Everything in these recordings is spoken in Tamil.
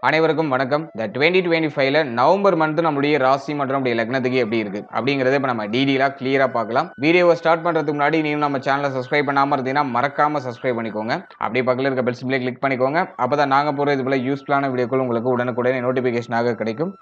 அனைவருக்கும் வணக்கம். இந்த 2025ல நவம்பர் மந்த் நம்மளுடைய ராசி மற்றும் நம்முடைய லக்னத்துக்கு எப்படி இருக்கு அப்படிங்கறத இப்ப நம்ம டீடெயிலா கிளியரா பார்க்கலாம். வீடியோவை ஸ்டார்ட் பண்றதுக்கு முன்னாடி நீங்க நம்ம சேனலை சப்ஸ்கிரைப் பண்ணாம இருந்தீங்கன்னா மறக்காம சப்ஸ்கிரைப் பண்ணிக்கோங்க. அப்படியே பக்கத்துல இருக்க பெல் சிம்பிளை கிளிக் பண்ணிக்கோங்க. அப்பதான் நாங்க போற இது போல யூஸ்ஃபுல்லான வீடியோக்கள் உங்களுக்கு உடனுக்குடனே நோட்டிபிகேஷனாக கிடைக்கும்.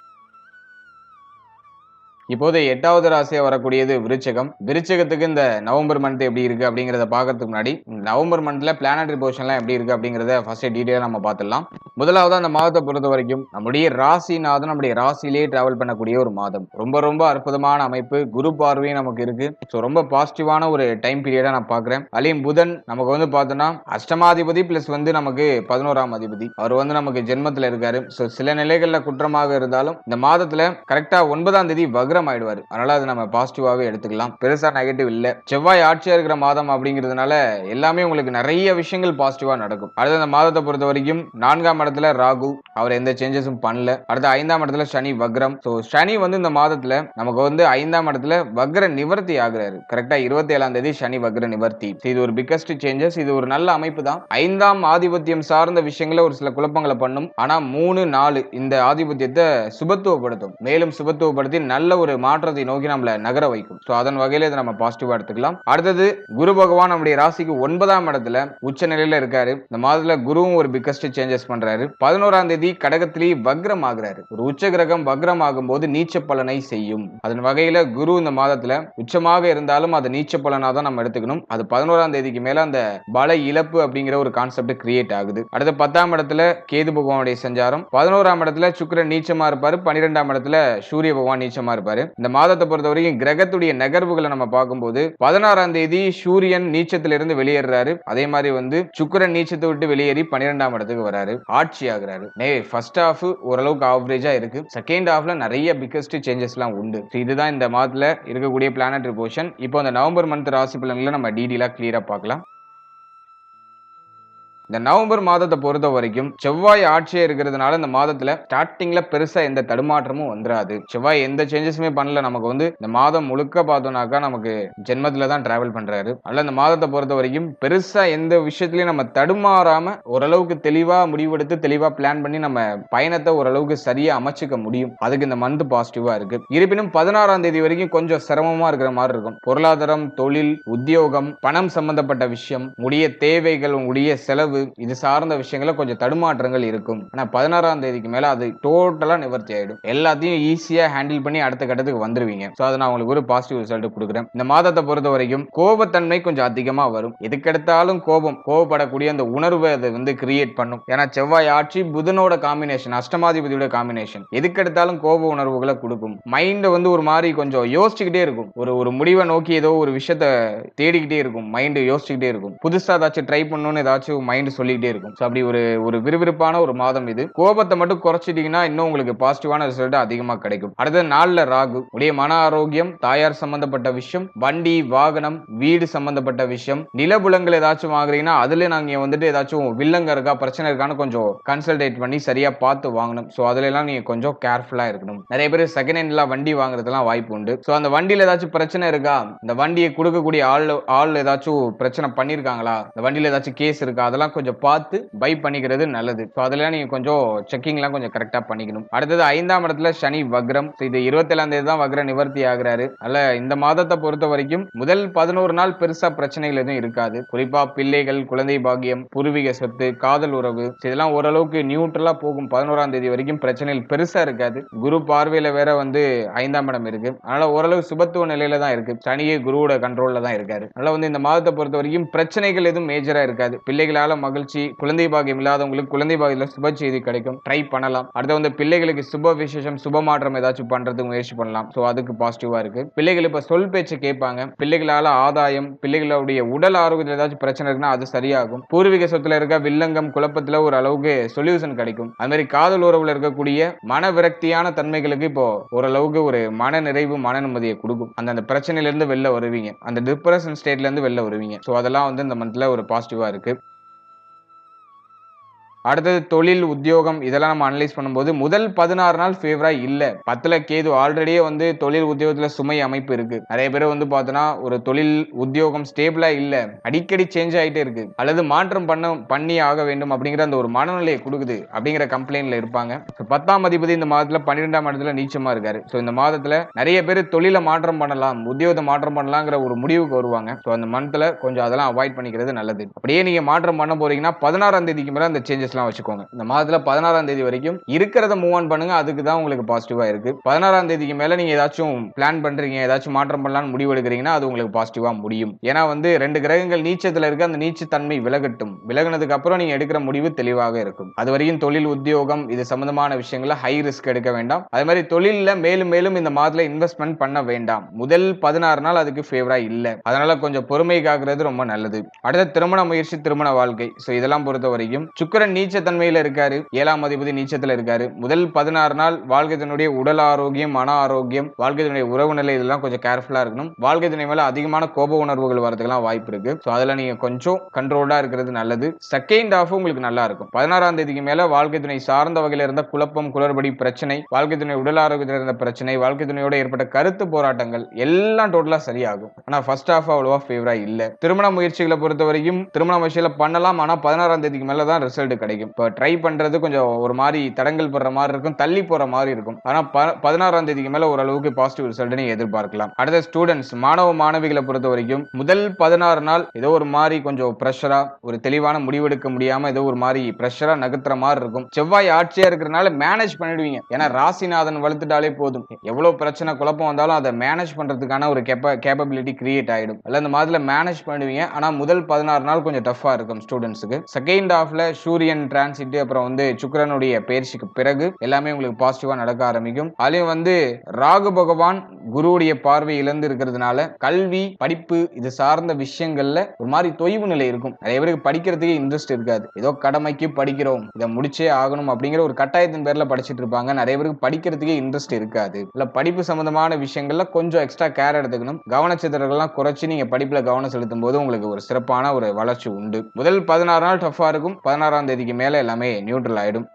இப்போது 8வது ராசியா வரக்கூடியது விருச்சிகம். விருச்சிகத்துக்கு இந்த நவம்பர் மந்த் எப்படி இருக்கு அப்படிங்கறத பாக்கிறதுக்கு முன்னாடி நவம்பர் மந்த்ல பிளானட்டரி பொசிஷன்லாம் எப்படி இருக்கு அப்படிங்கறத ஃபர்ஸ்ட் டீடைலா நம்ம பார்த்துடலாம். முதலாவது அந்த மாதத்தை பொறுத்த வரைக்கும் நம்முடைய ராசிநாதன் நம்முடைய ராசியிலேயே டிராவல் பண்ணக்கூடிய ஒரு மாதம். ரொம்ப ரொம்ப அற்புதமான அமைப்பு. குரு பார்வையும் நமக்கு இருக்கு. ஸோ ரொம்ப பாசிட்டிவான ஒரு டைம் பீரியடா நான் பாக்குறேன். அலையும் புதன் நமக்கு வந்து பார்த்தோம்னா அஷ்டமாதிபதி பிளஸ் வந்து நமக்கு 11ஆம் அதிபதி. அவர் வந்து நமக்கு ஜென்மத்துல இருக்காரு. ஸோ சில நிலைகள்ல குற்றமாக இருந்தாலும் இந்த மாதத்துல கரெக்டா 9ஆம் தேதி வக்ரம் ஆயிடுவாரு. அதனால அது நம்ம பாசிட்டிவாவே எடுத்துக்கலாம். பெருசா நெகட்டிவ் இல்ல. செவ்வாய் ஆட்சியா இருக்கிற மாதம் அப்படிங்கிறதுனால எல்லாமே உங்களுக்கு நிறைய விஷயங்கள் பாசிட்டிவா நடக்கும். அடுத்த அந்த மாதத்தை பொறுத்த வரைக்கும் 4ஆம் இடத்துல ராகு, அவர் எந்த சேஞ்சஸும் பண்ணல. அடுத்த 5ஆம் இடத்துல சனி வக்ரம். சோ சனி வந்து இந்த மாதத்துல நமக்கு வந்து 5ஆம் இடத்துல வக்ர நிவர்த்தி ஆகுறாரு. கரெக்டா 27ஆம் தேதி சனி வக்ர நிவர்த்தி. இது ஒரு பிக்கஸ்ட் சேஞ்சஸ். இது ஒரு நல்ல அமைப்பு தான். 5ஆம் ஆதிபத்தியம் சார்ந்த விஷயங்கள ஒரு சில குழப்பங்களை பண்ணும். ஆனா 3, 4 இந்த ஆதிபத்தியத்தை சுபத்துவப்படுத்தும். மேலும் சுபத்துவப்படுத்தி நல்ல ஒரு மாற்றத்தை நோக்கி நம்மள நகர வைக்கும். சோ அதன் வகையில இதை நம்ம பாசிட்டிவா எடுத்துக்கலாம். அடுத்தது குரு பகவான் நம்முடைய ராசிக்கு 9ஆம் இடத்துல உச்ச நிலையில இருக்காரு. இந்த மாதத்துல குருவும் ஒரு பிக்கஸ்ட் சேஞ்சஸ் பண்றாரு. 11ஆம் தேதி கடகத்திலேயே வக்ரம் ஆகுறாரு. ஒரு உச்ச கிரகம் வக்ரம் ஆகும்போது நீச்ச பலனை செய்யும். அதன் வகையில குரு இந்த மாதத்துல உச்சமாக இருந்தாலும் அது நீச்ச பலனா தான் நம்ம எடுத்துக்கணும். அது 11ஆம் தேதிக்கு மேல அந்த பல இழப்பு அப்படிங்கிற ஒரு கான்செப்ட் கிரியேட் ஆகுது. அடுத்த 10ஆம் இடத்துல கேது பகவானுடைய சஞ்சாரம். 11ஆம் இடத்துல சுக்கிரன் நீச்சமா இருப்பாரு. 12ஆம் இடத்துல சூரிய பகவான் நீச்சமா இருப்பாரு. இந்த மாதத்தை பொறுத்த வரைக்கும் கிரகத்துடைய நகர்வுகளை நம்ம பார்க்கும்போது 16ஆம் தேதி சூரியன் நீச்சத்திலிருந்து வெளியேறாரு. அதே மாதிரி வந்து சுக்கிரன் நீச்சத்தை விட்டு வெளியேறி 12ஆம் இடத்துக்கு வராரு. ஆட்சி ஆகுறாரு. ஃபர்ஸ்ட் ஹாஃப் ஓரளவுக்கு ஆவரேஜா இருக்கு. செகண்ட் ஹாஃப்ல நிறைய பிக்கஸ்ட் சேஞ்சஸ் எல்லாம் உண்டு. இதுதான் இந்த மாதத்துல இருக்கக்கூடிய பிளானட்டரி பொசிஷன். இப்போ இந்த நவம்பர் மந்த் ராசி பலன்களை நம்ம டீடெயிலா கிளியரா பார்க்கலாம். இந்த நவம்பர் மாதத்தை பொறுத்த வரைக்கும் செவ்வாய் ஆட்சியே இருக்கிறதுனால இந்த மாதத்துல ஸ்டார்டிங்ல பெருசா எந்த தடுமாற்றமும் வந்துடாது. செவ்வாய் எந்த சேஞ்சஸுமே பண்ணல. நமக்கு வந்து இந்த மாதம் முழுக்க பார்த்தோம்னாக்கா நமக்கு ஜென்மத்துல தான் டிராவல் பண்றாரு. அதனால இந்த மாதத்தை பொறுத்த வரைக்கும் பெருசா எந்த விஷயத்திலயும் நம்ம தடுமாறாம ஓரளவுக்கு தெளிவா முடிவெடுத்து தெளிவா பிளான் பண்ணி நம்ம பயணத்தை ஓரளவுக்கு சரியா அமைச்சுக்க முடியும். அதுக்கு இந்த மந்த் பாசிட்டிவா இருக்கு. இருப்பினும் 16ஆம் தேதி வரைக்கும் கொஞ்சம் சிரமமா இருக்கிற மாதிரி இருக்கும். பொருளாதாரம், தொழில், உத்தியோகம், பணம் சம்பந்தப்பட்ட விஷயம், உடைய தேவைகள், உடைய செலவு, இது சார்ந்த விஷயங்கள கொஞ்சம் தடுமாற்றங்கள் இருக்கும். ஆனா 16ஆம் தேதிக்கு மேல அது டோட்டலா நிவர்த்தி ஆயிடும். எல்லாத்தையும் ஈஸியா ஹேண்டில் பண்ணி அடுத்த கட்டத்துக்கு வந்துருவீங்க. சோ அது நான் உங்களுக்கு ஒரு பாசிட்டிவ் ரிசல்ட் கொடுக்குறேன். இந்த மாதத்தை பொறுத்த வரைக்கும் கோபத்தன்மை கொஞ்சம் அதிகமா வரும். எதுக்கெடுத்தாலும் கோபப்படக்கூடிய அந்த உணர்வை அது வந்து கிரியேட் பண்ணும். ஏன்னா செவ்வாய் ஆட்சி புதனோட காம்பினேஷன், அஷ்டமாதிபதியோட காம்பினேஷன், எதுக்கெடுத்தாலும் கோப உணர்வுகளை கொடுக்கும். மைண்ட் வந்து ஒரு மாதிரி கொஞ்சம் யோசிச்சுக்கிட்டே இருக்கும். ஒரு முடிவை நோக்கி ஏதோ ஒரு விஷயத்த தேடிக்கிட்டே இருக்கும். மைண்ட் யோசிச்சுக்கிட்டே இருக்கும். புதுசா ஏதாச்சும் ட்ரை பண்ணணும்னு ஏதாச்சும் மைண்ட் சொல்லிக்கிட்டே இருக்கும். அப்படி ஒரு விறுவிறுப்பான ஒரு மாதம் இது. கோபத்தை மட்டும் குறைச்சிட்டீங்கன்னா இன்னும் உங்களுக்கு பாசிட்டிவான ரிசல்ட் அதிகமா கிடைக்கும். அடுத்த நாள்ல ராகு, உடைய மன ஆரோக்கியம், தாயார் சம்பந்தப்பட்ட விஷயம், வண்டி வாகனம், வீடு சம்பந்தப்பட்ட விஷயம், நிலபுலங்கள் ஏதாச்சும் வாங்குறீங்கன்னா அதுல நாங்க வந்துட்டு ஏதாச்சும் வில்லங்க இருக்கா, பிரச்சனை இருக்கான்னு கொஞ்சம் கன்சல்டேட் பண்ணி சரியா பார்த்து வாங்கணும். சோ அதுல எல்லாம் நீங்க கொஞ்சம் கேர்ஃபுல்லா இருக்கணும். நிறைய பேர் செகண்ட் ஹேண்ட்ல வண்டி வாங்குறதுலாம் வாய்ப்பு உண்டு. சோ அந்த வண்டியில ஏதாச்சும் பிரச்சனை இருக்கா, இந்த வண்டியை கொடுக்கக்கூடிய ஆள் ஏதாச்சும் பிரச்சனை பண்ணிருக்காங்களா, இந்த வண்டியில ஏதாச்சும் கேஸ் இருக்கா, அதெல்லாம் கொஞ்சம் பார்த்து பை பண்ணிக்கிறது நல்லது. சோ அதெல்லாம் நீங்க கொஞ்சம் செக்கிங்லாம் கொஞ்சம் கரெக்டா பண்ணிக்கணும். அடுத்தது 5ஆம் இடத்துல சனி வக்ரம். இது 27ஆம் தேதி தான் வக்ர நிவர்த்தி ஆகுறாரு. அல்ல இந்த மாதத்தை பொறுத்த வரைக்கும் முதல் 11 நாள் பெருசா பிரச்சனைகள் எதுவும் இருக்காது. குறிப்பா பிள்ளைகள், குழந்தை பாக்கியம், பூர்வீக சொத்து, காதல் உறவு, இதெல்லாம் ஓரளவுக்கு நியூட்ரலா போகும். 11ஆம் தேதி வரைக்கும் பிரச்சனைகள் பெருசா இருக்காது. குரு பார்வையில வேற வந்து 5ஆம் இடம் இருக்கு. அதனால ஓரளவு சுபத்துவ நிலையில தான் இருக்கு. சனியே குருவோட கண்ட்ரோல்ல தான் இருக்காரு. அதனால வந்து இந்த மாதத்தை பொறுத்த வரைக்கும் பிரச்சனைகள் எதுவும் மேஜரா இருக்காது. பிள்ளைகளால மகிழ்ச்சி, குழந்தை பாக்கியம் இல்லாதவங்களுக்கு குழந்தை பாக்கியத்துல சுப செய்தி கிடைக்கும். ட்ரை பண்ணலாம். அடுத்து வந்து பிள்ளைகளுக்கு சுப விசேஷம், சுப மாற்றம் ஏதாச்சும் பண்றதுக்கு முயற்சி பண்ணலாம். சோ அதுக்கு பாசிட்டிவா இருக்கு. பிள்ளைகள் இப்ப சொல் பேச்சு கேட்பாங்க. பிள்ளைகளால ஆதாயம், பிள்ளைகளுடைய உடல் ஆரோக்கியத்தில் ஏதாச்சும் பிரச்சனை இருக்குன்னா அது சரியாகும். பூர்வீக சொத்துல இருக்க வில்லங்கம், குழப்பத்துல ஒரு அளவுக்கு சொல்யூஷன் கிடைக்கும். அது மாதிரி காதல் உறவுல இருக்கக்கூடிய மன விரக்தியான தன்மைகளுக்கு இப்போ ஓரளவுக்கு ஒரு மன நிறைவு, மன நிம்மதியை கொடுக்கும். அந்த பிரச்சனையில இருந்து வெளில வருவீங்க. அந்த டிப்ரஷன் ஸ்டேட்ல இருந்து வெளில வருவீங்க. சோ அதெல்லாம் வந்து இந்த மந்த்ல ஒரு பாசிட்டிவா இருக்கு. அடுத்தது தொழில் உத்தியோகம் இதெல்லாம் நம்ம அனலைஸ் பண்ணும்போது முதல் 16 நாள் ஃபேவரா இல்ல. 10ல கேது ஆல்ரெடியே வந்து தொழில் உத்தியோகத்துல சுமை அமைப்பு இருக்கு. நிறைய பேர் வந்து பார்த்தோன்னா ஒரு தொழில் உத்தியோகம் ஸ்டேபிளா இல்ல, அடிக்கடி சேஞ்ச் ஆகிட்டே இருக்கு, அல்லது மாற்றம் பண்ணி ஆக வேண்டும் அப்படிங்கிற அந்த ஒரு மனநிலையை கொடுக்குது அப்படிங்கிற கம்ப்ளைண்ட்ல இருப்பாங்க. 10ஆம் அதிபதி இந்த மாதத்துல 12ஆம் இடத்துல நீச்சமா இருக்காரு. ஸோ இந்த மாதத்துல நிறைய பேர் தொழில மாற்றம் பண்ணலாம், உத்தியோகத்தை மாற்றம் பண்ணலாங்கிற ஒரு முடிவுக்கு வருவாங்க. ஸோ அந்த மந்த்ல கொஞ்சம் அதெல்லாம் அவாய்ட் பண்ணிக்கிறது நல்லது. அப்படியே நீங்க மாற்றம் பண்ண போறீங்கன்னா 16ஆம் தேதிக்கு மேல அந்த சேஞ்சஸ் எல்லாம் வச்சுக்கோங்க. இந்த மாதத்துல 16ஆம் தேதி வரைக்கும் இருக்கிறத மூவ் ஆன் பண்ணுங்க, அதுக்கு தான் உங்களுக்கு பாசிட்டிவா இருக்கு. 16ஆம் தேதிக்கு மேல நீங்க ஏதாச்சும் பிளான் பண்றீங்க, ஏதாச்சும் மாற்றம் பண்ணலாம்னு முடிவு எடுக்கிறீங்கன்னா அது உங்களுக்கு பாசிட்டிவா முடியும். ஏன்னா வந்து 2 கிரகங்கள் நீச்சத்துல இருக்கு, அந்த நீச்ச தன்மை விலகட்டும். விலகினதுக்கு அப்புறம் நீங்க எடுக்கிற முடிவு தெளிவாக இருக்கும். அது வரைக்கும் தொழில் உத்தியோகம் இது சம்பந்தமான விஷயங்கள ஹை ரிஸ்க் எடுக்க வேண்டாம். அதே மாதிரி தொழில மேலும் மேலும் இந்த மாதத்துல இன்வெஸ்ட்மெண்ட் பண்ண வேண்டாம். முதல் 16 நாள் அதுக்கு ஃபேவரா இல்ல, அதனால கொஞ்சம் பொறுமை காக்குறது ரொம்ப நல்லது. அடுத்த திருமண முயற்சி, திருமண வாழ்க்கை. சோ இதெல்லாம் பொறுத்த வரைக்கும் சுக்கிரன் நீச்ச தன்மையில இருக்காரு, 7ஆம் அதிபதி நீச்சத்துல இருக்காரு. முதல் 16 நாள் வாழ்க்கை துணையுடைய உடல் ஆரோக்கியம், மன ஆரோக்கியம், வாழ்க்கை துணையுடைய உறவு நிலை இதெல்லாம் கொஞ்சம் கேர்ஃபுல்லா இருக்கணும். வாழ்க்கை துணை மேல அதிகமான கோப உணர்வுகள் வரதுக்கெல்லாம் வாய்ப்பு இருக்கு. சோ அதுல நீங்க கொஞ்சம் கண்ட்ரோலா இருக்கிறது நல்லது. செகண்ட் ஹாஃப் உங்களுக்கு நல்லா இருக்கும். 16ஆம் தேதிக்கு மேல வாழ்க்கை துணை சார்ந்த வகையில இருந்த குழப்பம், குளறுபடி பிரச்சனை, வாழ்க்கை துணை உடல் ஆரோக்கியத்தில் இருந்த பிரச்சனை, வாழ்க்கை துணையோட ஏற்பட்ட கருத்து போராட்டங்கள் எல்லாம் டோட்டலா சரியாகும். ஆனா ஃபர்ஸ்ட் ஹாஃப் அவ்வளவா ஃபேவரா இல்ல. திருமண முயற்சிகளை பொறுத்த வரைக்கும் திருமண முயற்சிகளை பண்ணலாம், ஆனா 16ஆம் தேதிக்கு மேல தான் ரிசல்ட் கிடைக்கும். இப்போ ட்ரை பண்றது கொஞ்சம் ஒரு மாதிரி தடங்கல் படுற மாதிரி இருக்கும், தள்ளி போற மாதிரி இருக்கும். ஆனா 16ஆம் தேதிக்கு மேல ஓரளவுக்கு பாசிட்டிவ் ரிசல்ட் நீங்க எதிர்பார்க்கலாம். அடுத்த ஸ்டூடெண்ட்ஸ், மாணவ மாணவிகளை பொறுத்த வரைக்கும் முதல் 16 நாள் ஏதோ ஒரு மாதிரி கொஞ்சம் பிரஷரா, ஒரு தெளிவான முடிவெடுக்க முடியாம ஏதோ ஒரு மாதிரி பிரஷரா நகர்த்துற மாதிரி இருக்கும். செவ்வாய் ஆட்சியா இருக்கிறனால மேனேஜ் பண்ணிடுவீங்க. ஏன்னா ராசிநாதன் வளர்த்துட்டாலே போதும், எவ்வளவு பிரச்சனை குழப்பம் வந்தாலும் அதை மேனேஜ் பண்றதுக்கான ஒரு கேப்பபிலிட்டி கிரியேட் ஆயிடும். அல்ல இந்த மாதிரி மேனேஜ் பண்ணுவீங்க. ஆனா முதல் 16 நாள் கொஞ்சம் டஃபா இருக்கும் ஸ்டூடெண்ட்ஸுக்கு. செகண்ட் ஹாஃப்ல சூரியன் டிரான்சிட், அப்புறம் வந்து சுக்கிரனுடைய பயிற்சிக்கு பிறகு எல்லாமே உங்களுக்கு பாசிட்டிவா நடக்க ஆரம்பிக்கும். அதுலயும் வந்து ராகு பகவான் குருவுடைய பார்வை இழந்து இருக்கிறதுனால கல்வி, படிப்பு இது சார்ந்த விஷயங்கள்ல ஒரு மாதிரி தொய்வு நிலை இருக்கும். நிறைய பேருக்கு படிக்கிறதுக்கு இன்ட்ரெஸ்ட் இருக்காது, ஏதோ கடமைக்கு படிக்கிறோம், இதை முடிச்சே ஆகணும் அப்படிங்கிற ஒரு கட்டாயத்தின் பேர்ல படிச்சுட்டு இருப்பாங்க. நிறைய பேருக்கு படிக்கிறதுக்கே இன்ட்ரெஸ்ட் இருக்காது. இல்ல படிப்பு சம்பந்தமான விஷயங்கள்ல கொஞ்சம் எக்ஸ்ட்ரா கேர் எடுத்துக்கணும். கவனச்சிதறல்கள்லாம் குறைச்சி நீங்க படிப்புல கவனம் செலுத்தும் போது உங்களுக்கு ஒரு சிறப்பான ஒரு வளர்ச்சி உண்டு. முதல் 16 நாள் டஃபா இருக்கும், 16ஆம் தேதிக்கு மேல எல்லாமே நியூட்ரல் ஆயிடும்.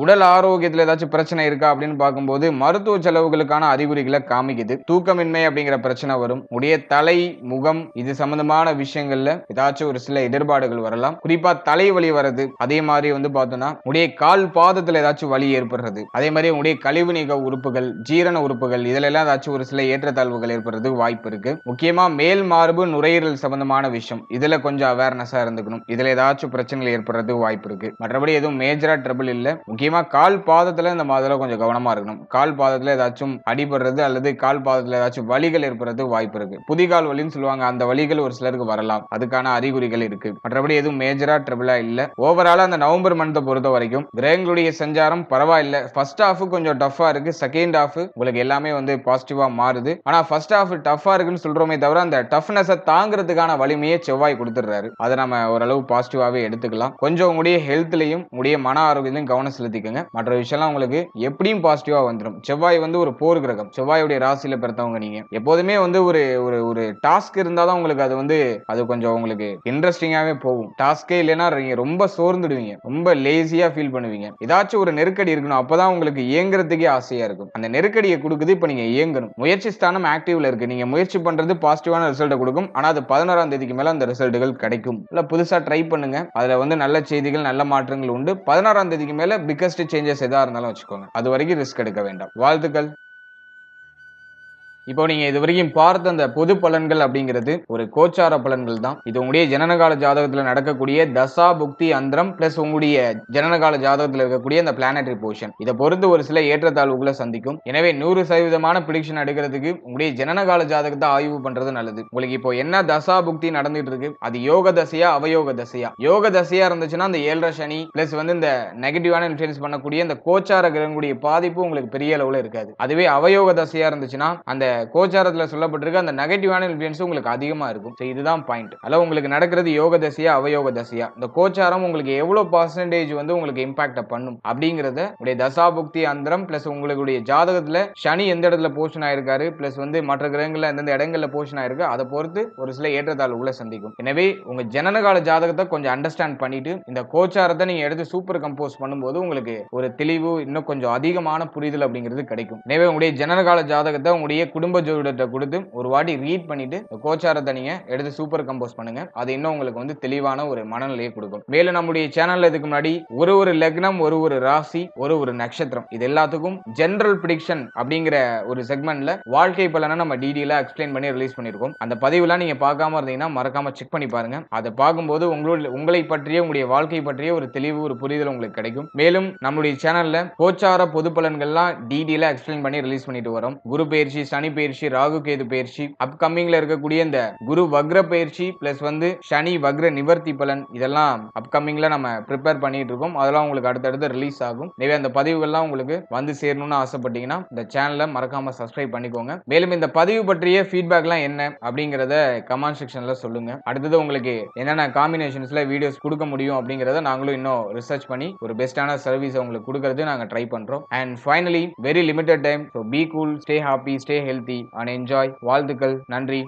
உடல் ஆரோக்கியத்துல ஏதாச்சும் பிரச்சனை இருக்கா அப்படின்னு பார்க்கும்போது மருத்துவ செலவுகளுக்கான அறிகுறிகளை காமிக்குது. தூக்கமின்மை அப்படிங்கிற பிரச்சனை வரும். உடைய தலை, முகம் இது சம்பந்தமான விஷயங்கள்ல ஏதாச்சும் ஒரு சில இடர்பாடுகள் வரலாம். குறிப்பா தலைவலி வர்றது, அதே மாதிரி வந்து பார்த்தோம்னா உடைய கால் பாதத்துல ஏதாச்சும் வலி ஏற்படுறது, அதே மாதிரி உடைய கழிவு நீக்க உறுப்புகள், ஜீரண உறுப்புகள் இதுல எல்லாம் ஏதாச்சும் ஒரு சில ஏற்றத்தாழ்வுகள் ஏற்படுறதுக்கு வாய்ப்பு இருக்கு. முக்கியமா மேல் மார்பு, நுரையீரல் சம்பந்தமான விஷயம் இதுல கொஞ்சம் அவேர்னஸா இருந்துக்கணும். இதுல ஏதாச்சும் பிரச்சனைகள் ஏற்படுறதுக்கு வாய்ப்பு இருக்கு. மற்றபடி எதுவும் மேஜரா ட்ரபிள் இல்ல. முக்கியமா கால் பாதத்துல இந்த மாதிரி கொஞ்சம் கவனமா இருக்கணும். கால் பாதத்துல ஏதாச்சும் அடிபடுறது அல்லது கால் பாதத்துல ஏதாச்சும் வலிகள் ஏற்படுறது வாய்ப்பு இருக்கு. புதிகால் வலின்னு சொல்லுவாங்க, அந்த வலிகள் ஒரு சிலருக்கு வரலாம். அதுக்கான அறிகுறிகள் இருக்கு. மற்றபடி எதுவும் மேஜரா ட்ரபிளா இல்ல. ஓவராலா அந்த நவம்பர் மந்தை பொறுத்த வரைக்கும் கிரகங்களுடைய சஞ்சாரம் பரவாயில்ல. ஃபர்ஸ்ட் ஹாஃப் கொஞ்சம் டஃபா இருக்கு, செகண்ட் ஹாஃப் உங்களுக்கு எல்லாமே வந்து பாசிட்டிவா மாறுது. ஆனா ஃபர்ஸ்ட் ஹாஃப் டஃபா இருக்குன்னு சொல்றோமே தவிர அந்த டஃப்னஸ் தாங்கிறதுக்கான வலிமையை செவ்வாய் கொடுத்துறாரு. அதை நம்ம ஓரளவு பாசிட்டிவாவே எடுத்துக்கலாம். கொஞ்சம் உங்களுடைய ஹெல்த்லயும் உங்களுடைய மன ஆரோக்கியத்திலும் கவனம் செலுத்திக்கங்க. மற்ற விஷயம்லாம் உங்களுக்கு எப்படியும் பாசிட்டிவா வந்துடும். செவ்வாய் வந்து ஒரு போர் கிரகம். செவ்வாயுடைய ராசியில பிறந்தவங்க நீங்க எப்போதுமே வந்து ஒரு ஒரு டாஸ்க் இருந்தாதான் உங்களுக்கு அது வந்து அது கொஞ்சம் உங்களுக்கு இன்ட்ரெஸ்டிங்காவே போகும். டாஸ்கே இல்லைன்னா நீங்க ரொம்ப சோர்ந்துடுவீங்க, ரொம்ப லேசியா ஃபீல் பண்ணுவீங்க. ஏதாச்சும் ஒரு நெருக்கடி இருக்கணும், அப்பதான் உங்களுக்கு இயங்குறதுக்கே ஆசையா இருக்கும். அந்த நெருக்கடியை கொடுக்குது. இப்ப நீங்க இயங்கணும். முயற்சி ஸ்தானம் ஆக்டிவ்ல இருக்கு. நீங்க முயற்சி பண்றது பாசிட்டிவான ரிசல்ட் கொடுக்கும். ஆனா அது 16ஆம் தேதிக்கு மேல அந்த ரிசல்ட்டுகள் கிடைக்கும். இல்ல புதுசா ட்ரை பண்ணுங்க. அதுல வந்து நல்ல செய்திகள், நல்ல மாற்றங்கள் உண்டு. 16ஆம் தேதிக்கு மேல பிக்கஸ்ட் சேஞ்சஸ் எதா இருந்தாலும் வச்சுக்கோங்க. அது வரைக்கும் ரிஸ்க் எடுக்க வேண்டாம். வாழ்த்துக்கள். இப்போ நீங்க இது வரைக்கும் பார்த்த அந்த பொது பலன்கள் அப்படிங்கிறது ஒரு கோச்சார பலன்கள் தான். இது உங்களுடைய ஜனனகால ஜாதகத்துல நடக்கக்கூடிய தசா புக்தி அந்தரம் பிளஸ் உங்களுடைய ஜனனகால ஜாதகத்துல இருக்கக்கூடிய அந்த பிளானட்டரி போர்ஷன் இதை பொறுத்து ஒரு சில ஏற்றத்தாழ்வுகளை சந்திக்கும். எனவே 100% பிரிடிக்ஷன் எடுக்கிறதுக்கு உங்களுடைய ஜனனகால ஜாதகத்தை ஆய்வு பண்றது நல்லது. உங்களுக்கு இப்போ என்ன தசா புக்தி நடந்துட்டு இருக்கு, அது யோக தசையா அவயோக தசையா? யோக தசையா இருந்துச்சுன்னா அந்த 7.5 சனி பிளஸ் வந்து இந்த நெகட்டிவான இன்ஃபுளுன்ஸ் பண்ணக்கூடிய இந்த கோச்சார கிரகங்களுடைய பாதிப்பு உங்களுக்கு பெரிய அளவுல இருக்காது. அதுவே அவயோக தசையா இருந்துச்சுன்னா அந்த கோச்சாரத்துல சொல்லப்பட்டிருக்க அந்த நெகட்டிவான இன்ஃப்ளூயன்ஸ் உங்களுக்கு அதிகமா இருக்கும். இதுதான் பாயிண்ட். அதனால உங்களுக்கு நடக்கிறது யோக தசையா அவயோக தசையா, இந்த கோச்சாரம் உங்களுக்கு எவ்வளவு பர்சன்டேஜ் வந்து உங்களுக்கு இம்பாக்ட் பண்ணும் அப்படிங்கறத உங்களுடைய தசாபுக்தி அந்தரம் பிளஸ் உங்களுடைய ஜாதகத்துல சனி எந்த இடத்துல போஷன் ஆயிருக்காரு பிளஸ் வந்து மற்ற கிரகங்கள்ல எந்தெந்த இடங்கள்ல போஷன் ஆயிருக்கு அதை பொறுத்து ஒரு சில ஏற்றத்தாழ்வுகளை சந்திக்கும். எனவே உங்க ஜனனகால ஜாதகத்தை கொஞ்சம் அண்டர்ஸ்டாண்ட் பண்ணிட்டு இந்த கோச்சாரத்தை நீங்க எடுத்து சூப்பர் கம்போஸ் பண்ணும்போது உங்களுக்கு ஒரு தெளிவு இன்னும் கொஞ்சம் அதிகமான புரிதல் அப்படிங்கிறது கிடைக்கும். எனவே உங்களுடைய ஜனனகால ஜாதகத்தை உங்களுடைய குடும்ப ஜோதிடத்தை கொடுத்து ஒரு வாட்டி ரீட் பண்ணிட்டு கோச்சாரத்தை நீங்க எடுத்து சூப்பர் கம்போஸ் பண்ணுங்க. அது இன்னும் உங்களுக்கு வந்து தெளிவான ஒரு மனநிலையை கொடுக்கும். மேலும் நம்முடைய சேனல்ல இதுக்கு முன்னாடி ஒரு லக்னம் ஒரு ராசி ஒரு நட்சத்திரம் இது எல்லாத்துக்கும் ஜெனரல் பிரெடிக்ஷன் அப்படிங்கிற ஒரு செக்மெண்ட்ல வாழ்க்கை பலனை நம்ம டீடைலா எக்ஸ்பிளைன் பண்ணி ரிலீஸ் பண்ணிருக்கோம். அந்த பதிவுலாம் நீங்க பார்க்காம இருந்தீங்கன்னா மறக்காம செக் பண்ணி பாருங்க. அதை பார்க்கும்போது உங்களை பற்றிய உங்களுடைய வாழ்க்கை பற்றிய ஒரு தெளிவு ஒரு புரிதல் உங்களுக்கு கிடைக்கும். மேலும் நம்முடைய சேனல்ல கோச்சார பொது பலன்கள்லாம் டீடைலா எக்ஸ்பிளைன் பண்ணி ரிலீஸ் பண்ணிட்டு வரோம். குரு பயிற்சி, சனி பயிற்சி, ராகு கேது பயிற்சி, அப்கமிங்ல இருக்கக்கூடிய இந்த குரு வக்ர பயிற்சி பிளஸ் வந்து சனி வக்ர நிவர்த்தி பலன் இதெல்லாம் அப்கமிங்ல நம்ம ப்ரிப்பேர் பண்ணிட்டு இருக்கோம். அதெல்லாம் உங்களுக்கு அடுத்தடுத்து ரிலீஸ் ஆகும். எனவே அந்த பதிவுகள்லாம் உங்களுக்கு வந்து சேரணும்னு ஆசைப்பட்டீங்கன்னா இந்த சேனலை மறக்காம சப்ஸ்கிரைப் பண்ணிக்கோங்க. மேலும் இந்த பதிவு பற்றிய ஃபீட்பேக்லாம் என்ன அப்படிங்கறத கமெண்ட் செக்ஷன்ல சொல்லுங்க. அடுத்தது உங்களுக்கு என்னென்ன காம்பினேஷன்ஸ்ல வீடியோஸ் கொடுக்க முடியும் அப்படிங்கறத நாங்களும் இன்னும் ரிசர்ச் பண்ணி ஒரு பெஸ்டான சர்வீஸ் உங்களுக்கு கொடுக்கறது நாங்க ட்ரை பண்றோம். And finally very limited time, so be cool, stay happy, stay healthy and enjoy. வாழ்த்துக்கள். நன்றி.